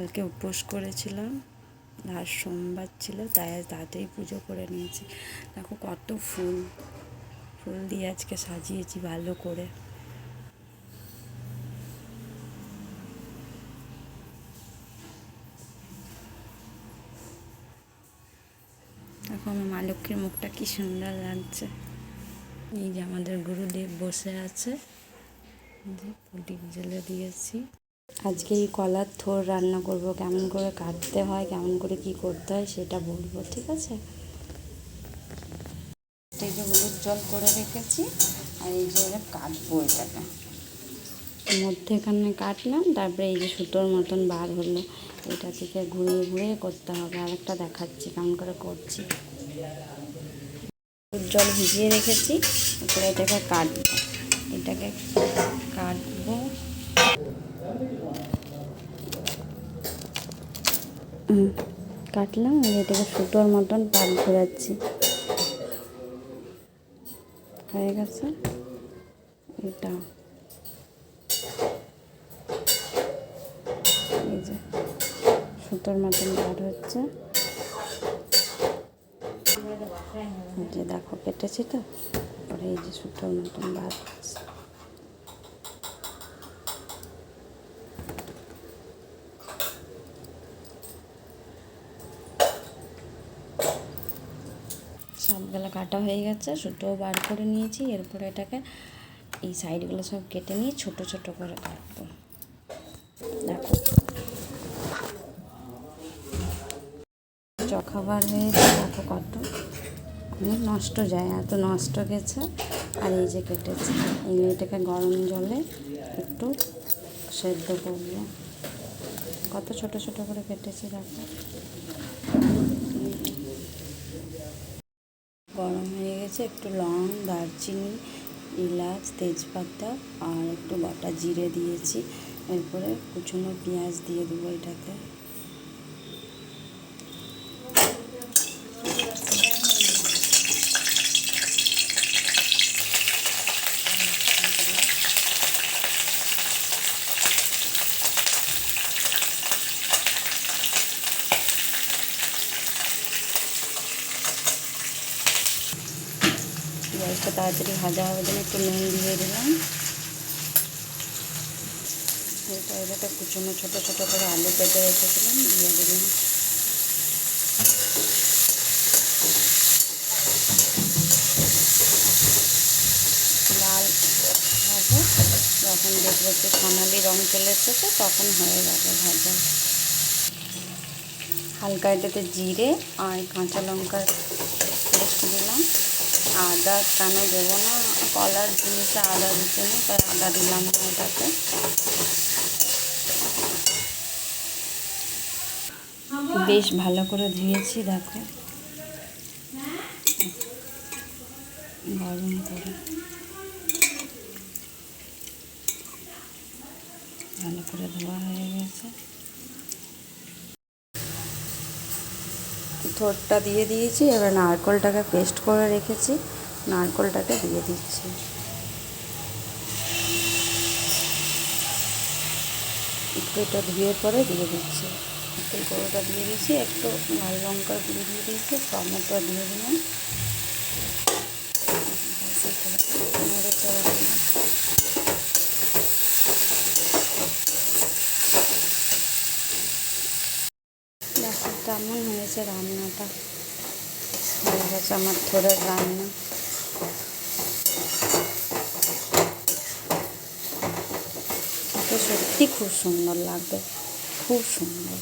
কালকে উপোস করেছিলাম, আর সোমবার ছিল, তাই আজ তাড়াতাড়ি পুজো করে নিয়েছি। দেখো কত ফুল ফুল দিয়ে আজকে সাজিয়েছি ভালো করে। দেখো আমার মা লক্ষ্মীর মুখটা কি সুন্দর লাগছে। এই যে আমাদের গুরুদেব বসে আছে, যে প্রদীপ জ্বেলে দিয়েছি। আজকে এই কলার থোড় রান্না করব, কেমন করে কাটতে হয়, কেমন করে কি করতে হয় সেটা বলবো, ঠিক আছে? এই যে হলুদ জল করে রেখেছি, আর এই যে কাটবো এটাকে মধ্যেখানে কাটলাম, তারপরে এই যে সুতোর মতন বার হলো, এটা থেকে ঘুরিয়ে ঘুরিয়ে করতে হবে। আর একটা দেখাচ্ছি কেমন করে করছি। হলুদ জল ভিজিয়ে রেখেছি, তারপরে এটাকে কাটবো, এটাকে কাটবো। কাটলাম, এটাকে সুতোর মতন পাট ঘোরাচ্ছি, হয়ে গেছে। এটা এই যে সুতোর মতন বার হচ্ছে, যে দেখো কেটেছি তো, পরে এই যে সুতোর মতন বার হচ্ছে। সবগুলো কাটা হয়ে গেছে, সুতোও বার করে নিয়েছি। এরপরে এটাকে এই সাইডগুলো সব কেটে নিয়ে ছোট ছোট করে কাটবো। দেখো চখাবার হয়েছে, দেখো কত অনেক নষ্ট যায়, এত নষ্ট গেছে। আর এই যে কেটেছে, এটাকে গরম জলে একটু সেদ্ধ করবো। কত ছোট ছোট করে কেটেছি দেখো। গরম হয়ে গেছে, একটু লং, দারচিনি, এলাচ, তেজপাতা আর একটু গোটা জিরে দিয়েছি। এরপরে কুচনো পেঁয়াজ দিয়ে দেবো এটাতে। পেঁয়াজটা তাড়াতাড়ি ভাজা হবে জন্য একটু নুন দিয়ে দিলাম। এটাতে কুচনো ছোটো ছোটো করে আলু কেটে রেখেছিলাম, দিয়ে দিলাম। লাল ভাজা, যখন দেখবো যে সোনালি রং চলে এসেছে তখন হয়ে যাবে ভাজা। হালকা এটাতে জিরে আর কাঁচা লঙ্কার পেস্ট দিলাম। আদা কেন দেবো না, কলার জিনিসে আদা দিতে নেই, তাই আদা দিলাম না এটাতে। বেশ ভালো করে ধুয়েছি, দেখো গরম করে ভালো করে ধোয়া হয়ে গেছে। থোড়টা দিয়ে দিয়েছি, এবার নারকেলটাকে পেস্ট করে রেখেছি, নারকেলটাকে দিয়ে দিচ্ছি। একটু এটা ধুয়ে পরে দিয়ে দিচ্ছি। একটু গরুটা দিয়ে দিয়েছি, একটু লাল লঙ্কার গুঁড়ো দিয়ে দিয়েছি, টমেটো দিয়ে দিলাম। দেখো কেমন হয়েছে রান্নাটা, হয়ে গেছে আমার থোড়ের রান্না। তো সত্যি খুব সুন্দর লাগবে, খুব সুন্দর।